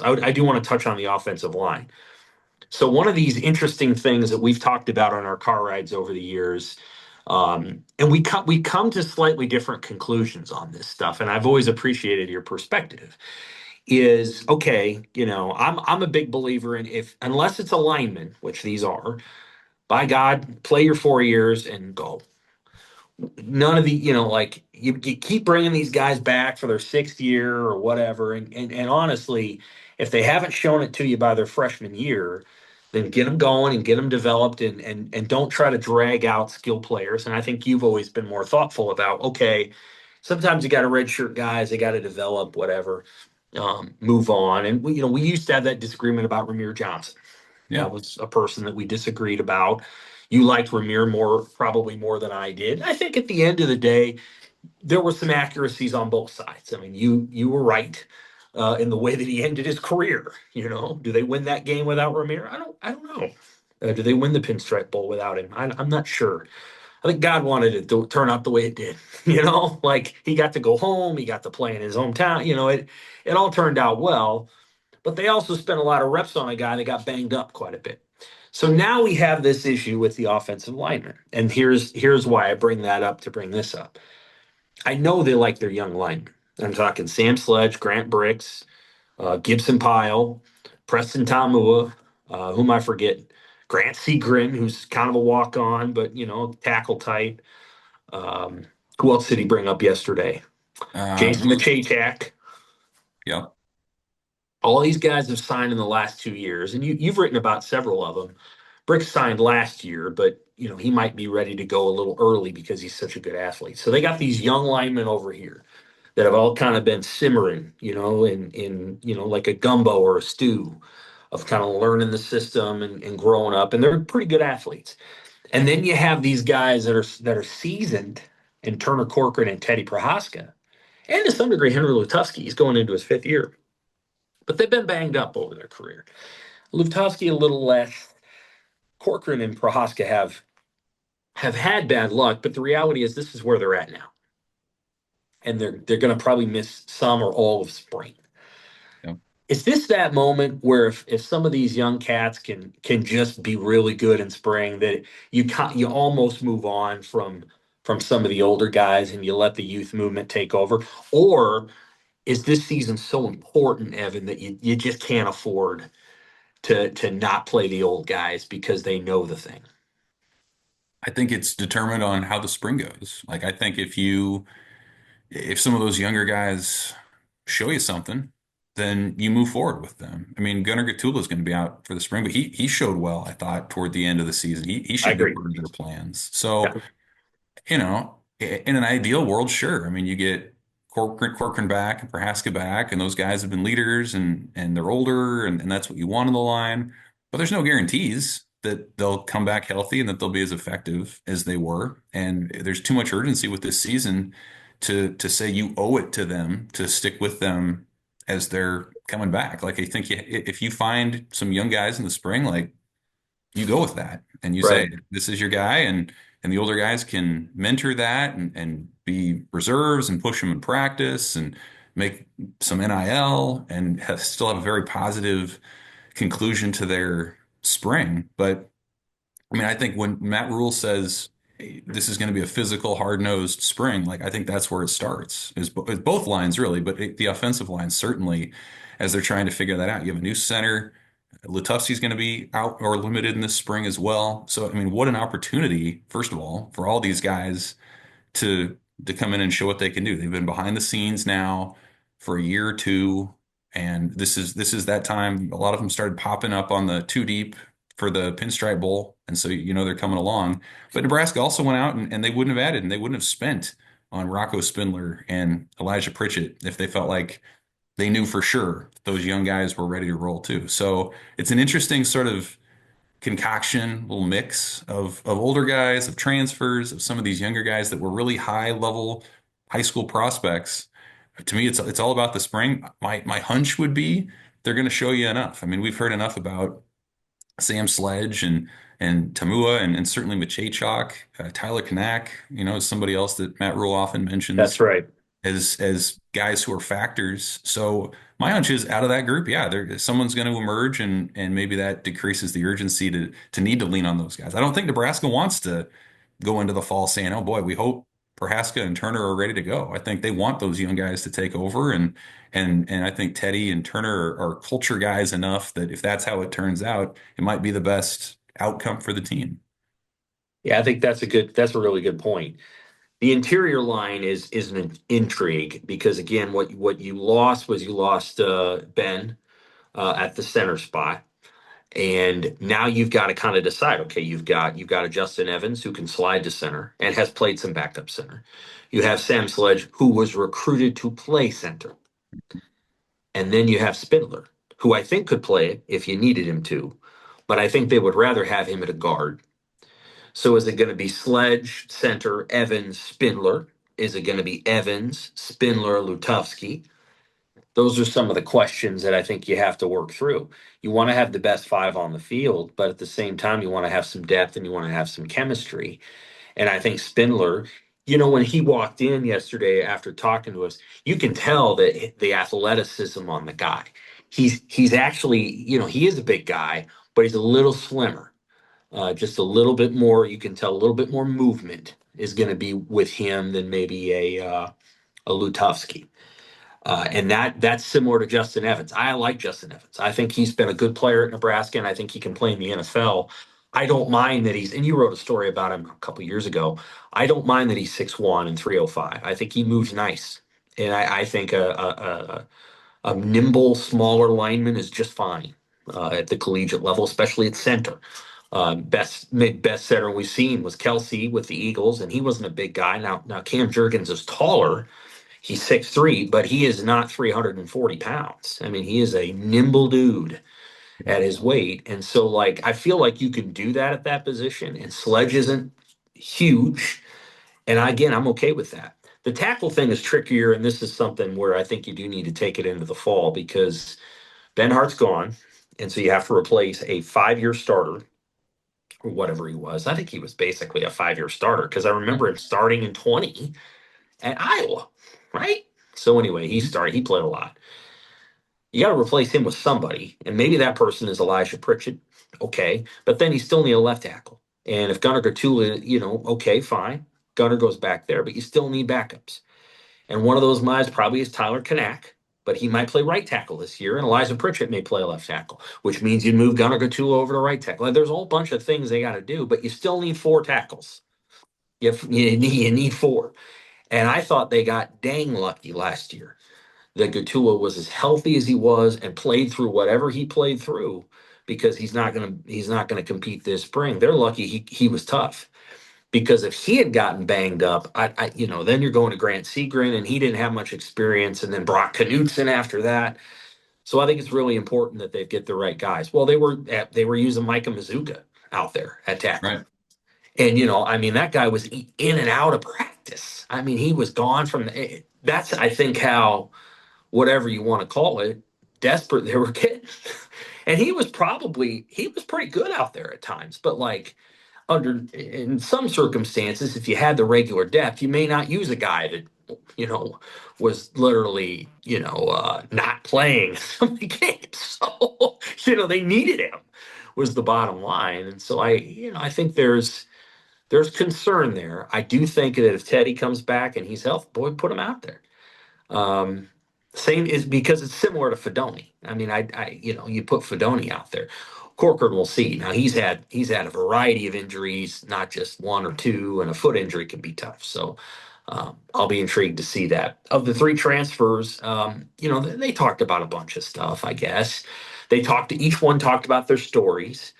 I do want to touch on the offensive line. So one of these interesting things that we've talked about on our car rides over the years, and we come to slightly different conclusions on this stuff, and I've always appreciated your perspective. Is okay, I'm a big believer in, if unless it's a lineman, which these are, by God, play your 4 years and go. None of the, like you keep bringing these guys back for their sixth year or whatever, and honestly, if they haven't shown it to you by their freshman year, then get them going and get them developed, and don't try to drag out skill players. And I think you've always been more thoughtful about, okay, sometimes you got to redshirt guys, they got to develop, whatever, move on. And we used to have that disagreement about Ramir Johnson. Yeah. That was a person that we disagreed about. You liked Ramir more, probably more than I did. I think at the end of the day, there were some accuracies on both sides. I mean, you were right in the way that he ended his career. Do they win that game without Ramir? I don't know. Do they win the Pinstripe Bowl without him? I'm not sure. I think God wanted it to turn out the way it did. Like he got to go home, he got to play in his hometown. It all turned out well, but they also spent a lot of reps on a guy that got banged up quite a bit. So now we have this issue with the offensive lineman. And here's why I bring that up to bring this up. I know they like their young linemen. I'm talking Sam Sledge, Grant Bricks, Gibson Pyle, Preston Tamua, whom I forget, Grant Segrin, who's kind of a walk on, but tackle type. Um, who else did he bring up yesterday? Jason Really? Machachak. Yeah. All these guys have signed in the last 2 years, and you've written about several of them. Bricks signed last year, but he might be ready to go a little early because he's such a good athlete. So they got these young linemen over here that have all kind of been simmering, in like a gumbo or a stew of kind of learning the system and growing up, and they're pretty good athletes. And then you have these guys that are seasoned, and Turner Corcoran and Teddy Prohaska, and to some degree Henry Lutovsky. He's going into his fifth year, but they've been banged up over their career. Lutovsky a little less. Corcoran and Prohaska have had bad luck, but the reality is this is where they're at now, and they're going to probably miss some or all of spring. Yeah. Is this that moment where if some of these young cats can just be really good in spring, that you almost move on from some of the older guys and you let the youth movement take over? Or is this season so important, Evan, that you just can't afford to not play the old guys because they know the thing? I think it's determined on how the spring goes. Like, I think if some of those younger guys show you something, then you move forward with them. I mean, Gunnar Gatula is going to be out for the spring, but he showed well, I thought, toward the end of the season. He I should be agree. part of their plans. Yeah, So, in an ideal world, sure. I mean, you get Corcoran back and Prohaska back, and those guys have been leaders and they're older, and that's what you want on the line. But there's no guarantees that they'll come back healthy and that they'll be as effective as they were. And there's too much urgency with this season to say you owe it to them to stick with them as they're coming back. Like, I think if you find some young guys in the spring, like, you go with that and you right. say this is your guy, and the older guys can mentor that and be reserves and push them in practice and make some NIL and still have a very positive conclusion to their spring. But I mean, I think when Matt Rhule says, "Hey, this is going to be a physical, hard-nosed spring," like, I think that's where it starts, is both lines really, but the offensive line certainly, as they're trying to figure that out. You have a new center. Lutovsky's going to be out or limited in this spring as well. So, I mean, what an opportunity, first of all, for all these guys to come in and show what they can do. They've been behind the scenes now for a year or two, and this is that time. A lot of them started popping up on the two deep for the Pinstripe Bowl, and so they're coming along. But Nebraska also went out and they wouldn't have added and they wouldn't have spent on Rocco Spindler and Elijah Pritchett if they felt like they knew for sure those young guys were ready to roll too. So it's an interesting sort of concoction, little mix of older guys, of transfers, of some of these younger guys that were really high level high school prospects. To me, it's all about the spring. My hunch would be they're going to show you enough. I mean, we've heard enough about Sam Sledge and Tamua and certainly Machachok, Tyler Kanak, is somebody else that Matt Rhule often That's mentions right. as guys who are factors. So my hunch is out of that group, yeah, someone's going to emerge, and maybe that decreases the urgency to need to lean on those guys. I don't think Nebraska wants to go into the fall saying, "Oh boy, we hope Prohaska and Turner are ready to go." I think they want those young guys to take over, and I think Teddy and Turner are culture guys enough that if that's how it turns out, it might be the best outcome for the team. Yeah, I think that's a really good point. The interior line is an intrigue because again, what you lost was you lost Ben at the center spot. And now you've got to kind of decide, okay, you've got a Justin Evans who can slide to center and has played some backup center. You have Sam Sledge, who was recruited to play center. And then you have Spindler, who I think could play if you needed him to, but I think they would rather have him at a guard. So is it going to be Sledge, center, Evans, Spindler? Is it going to be Evans, Spindler, Lutovsky? Those are some of the questions that I think you have to work through. You want to have the best five on the field, but at the same time, you want to have some depth and you want to have some chemistry. And I think Spindler, when he walked in yesterday after talking to us, you can tell that the athleticism on the guy. He's actually, he is a big guy, but he's a little slimmer, just a little bit more. You can tell a little bit more movement is going to be with him than maybe a Lutovsky. And that's similar to Justin Evans. I like Justin Evans. I think he's been a good player at Nebraska, and I think he can play in the NFL. I don't mind that and you wrote a story about him a couple years ago. I don't mind that he's 6'1" and 305. I think he moves nice. And I think a nimble, smaller lineman is just fine at the collegiate level, especially at center. Best center we've seen was Kelsey with the Eagles, and he wasn't a big guy. Now Cam Jurgens is taller, he's 6'3", but he is not 340 pounds. I mean, he is a nimble dude at his weight. And so, like, I feel like you can do that at that position. And Sledge isn't huge. And again, I'm okay with that. The tackle thing is trickier. And this is something where I think you do need to take it into the fall because Ben Hart's gone. And so you have to replace a 5-year starter or whatever he was. I think he was basically a 5-year starter because I Yeah. remember him starting in 20 at Iowa, right? So anyway, he played a lot. You got to replace him with somebody, and maybe that person is Elijah Pritchett, okay, but then you still need a left tackle. And if Gunnar Gatula, okay, fine, Gunnar goes back there, but you still need backups. And one of those guys probably is Tyler Kanak, but he might play right tackle this year, and Elijah Pritchett may play left tackle, which means you move Gunnar Gatula over to right tackle. Like, there's a whole bunch of things they got to do, but you still need 4 tackles. You need 4. And I thought they got dang lucky last year that Gatula was as healthy as he was and played through whatever he played through because he's not gonna compete this spring. They're lucky he was tough because if he had gotten banged up, then you're going to Grant Segrin and he didn't have much experience, and then Brock Knudsen after that. So I think it's really important that they get the right guys. Well, they were using Micah Mazuka out there at tackle. Right. And I mean, that guy was in and out of practice. I mean, he was gone from that's I think how whatever you want to call it, desperate they were getting. And he was pretty good out there at times, but like under in some circumstances, if you had the regular depth, you may not use a guy that was literally not playing so many games. So they needed him was the bottom line. And so I think there's concern there. I do think that if Teddy comes back and he's healthy, boy, put him out there. Um, Same is because it's similar to Fedoni. I mean, you put Fedoni out there. Corcoran, we'll see. Now he's had a variety of injuries, not just one or two, and a foot injury can be tough. So I'll be intrigued to see that. Of the 3 transfers, they talked about a bunch of stuff. I guess each one talked about their stories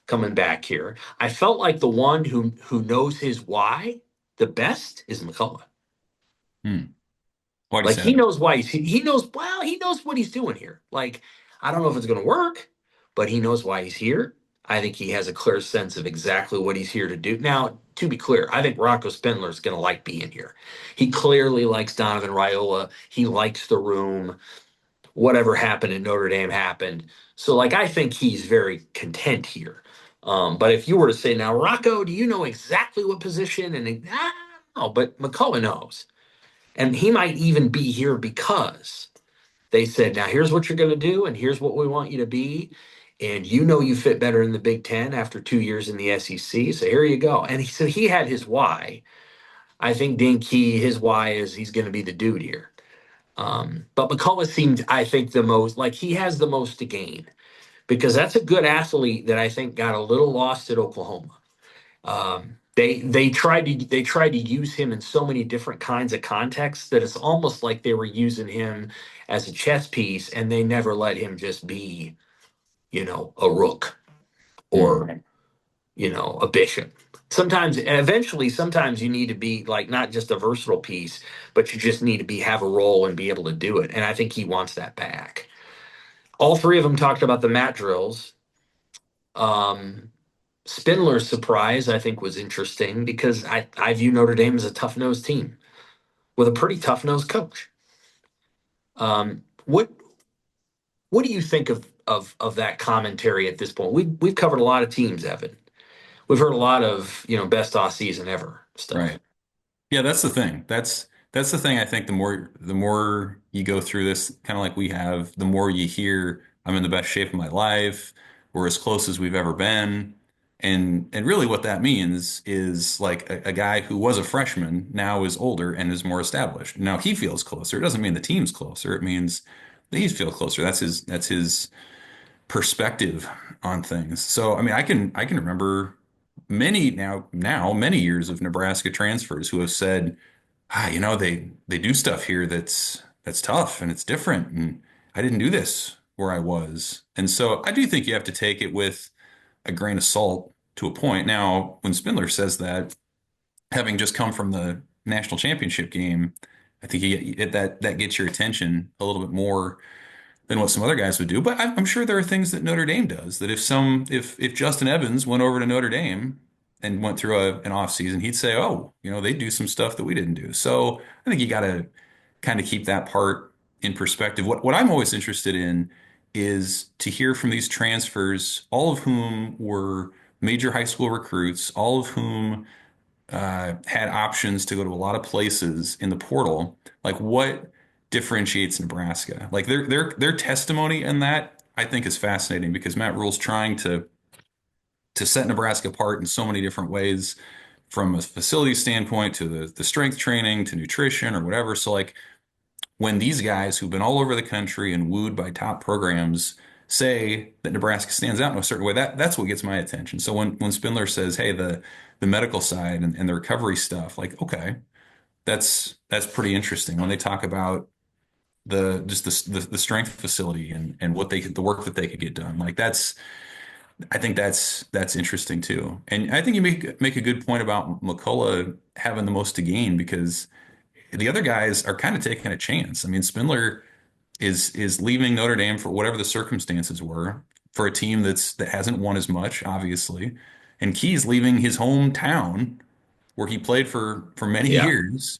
coming back here. I felt like the one who knows his why the best is McCullough. Hmm. Why do you Like say he that? knows why he knows what he's doing here. Like I don't know if it's going to work, but he knows why he's here. I think he has a clear sense of exactly what he's here to do. Now, to be clear, I think Rocco Spindler is going to like being here. He clearly likes Donovan Raiola. He likes the room. Whatever happened in Notre Dame happened. So, like, I think he's very content here. But if you were to say, now, Rocco, do you know exactly what position? And I don't know, but McCullough knows. And he might even be here because they said, now here's what you're going to do, and here's what we want you to be. And you know you fit better in the Big Ten after 2 years in the SEC. So here you go. And he said he had his why. I think Dane Key, his why is he's going to be the dude here. But McCullough seemed, I think, the most like he has the most to gain because that's a good athlete that I think got a little lost at Oklahoma. They tried to use him in so many different kinds of contexts that it's almost like they were using him as a chess piece, and they never let him just be, a rook Hmm. or a bishop. Sometimes, and eventually, sometimes you need to be like not just a versatile piece, but you just need to be have a role and be able to do it. And I think he wants that back. All three of them talked about the mat drills. Um, Spindler's surprise, I think, was interesting because I view Notre Dame as a tough nosed team with a pretty tough nosed coach. What do you think of that commentary at this point? We've covered a lot of teams, Evan. We've heard a lot of best off season ever stuff. Right. Yeah, that's the thing. That's the thing. I think the more you go through this, kind of like we have, the more you hear, I'm in the best shape of my life. We're as close as we've ever been. And really what that means is like a guy who was a freshman now is older and is more established. Now he feels closer. It doesn't mean the team's closer. It means that he feels closer. That's his perspective on things. So I mean, I can remember many years of Nebraska transfers who have said, they do stuff here that's tough and it's different, and I didn't do this where I was. And so I do think you have to take it with a grain of salt to a point. Now, when Spindler says that, having just come from the national championship game, I think that gets your attention a little bit more than what some other guys would do. But I'm sure there are things that Notre Dame does that if Justin Evans went over to Notre Dame and went through an off season, he'd say, oh, they do some stuff that we didn't do. So I think you got to kind of keep that part in perspective. What I'm always interested in is to hear from these transfers, all of whom were major high school recruits, all of whom had options to go to a lot of places in the portal. Like what differentiates Nebraska? Like their testimony in that I think is fascinating because Matt Rhule's trying to set Nebraska apart in so many different ways, from a facility standpoint to the strength training to nutrition or whatever. So like when these guys who've been all over the country and wooed by top programs say that Nebraska stands out in a certain way, that's what gets my attention. So when Spindler says, "Hey, the medical side and the recovery stuff," like, okay, that's pretty interesting. When they talk about the strength facility and the work that they could get done, like I think that's interesting too. And I think you make a good point about McCullough having the most to gain because the other guys are kind of taking a chance. I mean, Spindler is leaving Notre Dame for whatever the circumstances were for a team that hasn't won as much, obviously. And Key's leaving his hometown where he played for many Yeah. years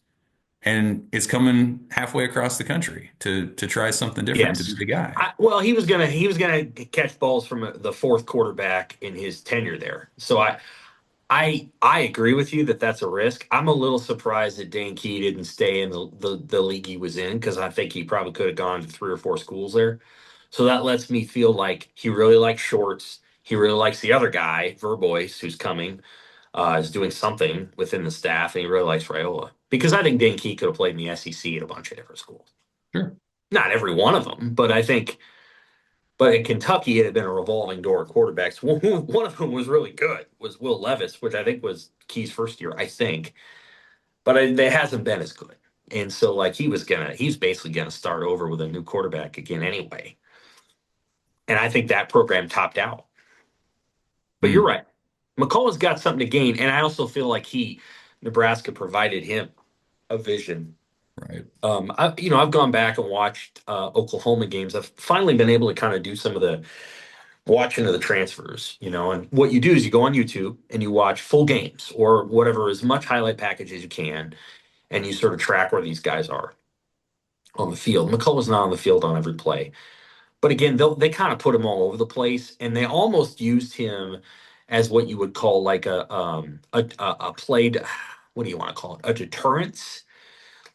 and is coming halfway across the country to try something different, to be Yes. the guy. Well, he was gonna catch balls from the fourth quarterback in his tenure there. So I agree with you that that's a risk. I'm a little surprised that Dane Key didn't stay in the league he was in because I think he probably could have gone to three or four schools there. So that lets me feel like he really likes Shorts. He really likes the other guy, Verbois, who's coming, is doing something within the staff, and he really likes Raiola. Because I think Dane Key could have played in the SEC at a bunch of different schools. Sure. Not every one of them, but I think but in Kentucky, it had been a revolving door of quarterbacks. One of whom was really good was Will Levis, which I think was Key's first year, I think. But it hasn't been as good. And so, like, he's basically gonna start over with a new quarterback again anyway. And I think that program topped out. But you're Mm, right. McCullough's got something to gain, and I also feel like Nebraska provided him a vision. right. I've gone back and watched Oklahoma games. I've finally been able to kind of do some of the watch into the transfers, and what you do is you go on YouTube and you watch full games or whatever, as much highlight package as you can, and you sort of track where these guys are on the field. McCullough's not on the field on every play, but again, they kind of put him all over the place, and they almost used him as what you would call like a played, what do you want to call it, a deterrence.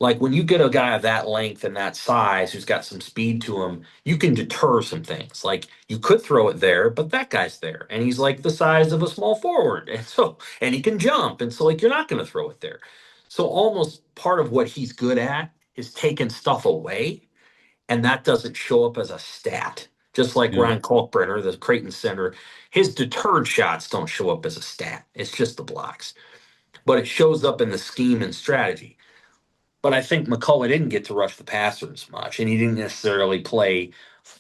Like when you get a guy of that length and that size who's got some speed to him, you can deter some things. Like you could throw it there, but that guy's there and he's like the size of a small forward. And so, and he can jump. And so, like, you're not going to throw it there. So, almost part of what he's good at is taking stuff away. And that doesn't show up as a stat. Just like Yeah. Ryan Kalkbrenner, the Creighton center, his deterred shots don't show up as a stat. It's just the blocks, but it shows up in the scheme and strategy. But I think McCullough didn't get to rush the passer as much, and he didn't necessarily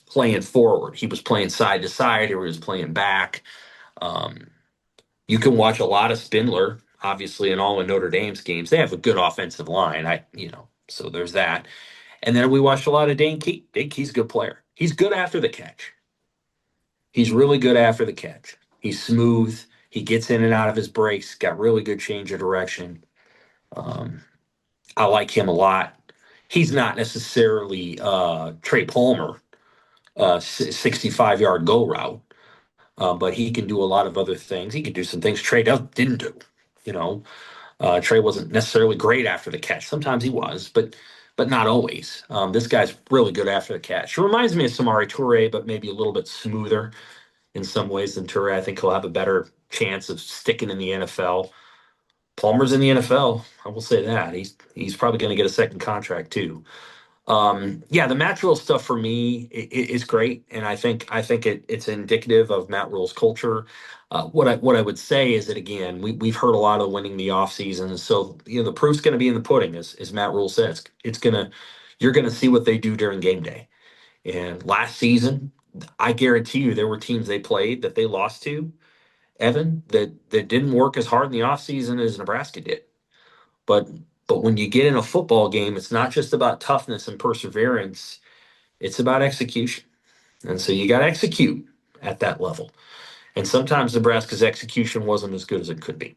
playing forward. He was playing side to side, or he was playing back. Um, you can watch a lot of Spindler, obviously, in all of Notre Dame's games. They have a good offensive line. So there's that. And then we watched a lot of Dane Key. Dane Key's a good player. He's good after the catch. He's really good after the catch. He's smooth. He gets in and out of his breaks. Got really good change of direction. Um, I like him a lot. He's not necessarily Trey Palmer, 65-yard go route, but he can do a lot of other things. He can do some things didn't do. You know, Trey wasn't necessarily great after the catch. Sometimes he was, but not always. This guy's really good after the catch. He reminds me of Samari Toure, but maybe a little bit smoother in some ways than Toure. I think he'll have a better chance of sticking in the NFL. Palmer's in the NFL. I will say that he's probably going to get a second contract too. Yeah, the Matt Rhule stuff for me is great, and I think it's indicative of Matt Rhule's culture. What I would say is that again, we've heard a lot of winning the offseason, so the proof's going to be in the pudding, as Matt Rhule says. You're gonna see what they do during game day. And last season, I guarantee you there were teams they played that they lost to, Evan, that didn't work as hard in the offseason as Nebraska did. But but when you get in a football game, it's not just about toughness and perseverance, it's about execution. And so you got to execute at that level. And sometimes Nebraska's execution wasn't as good as it could be.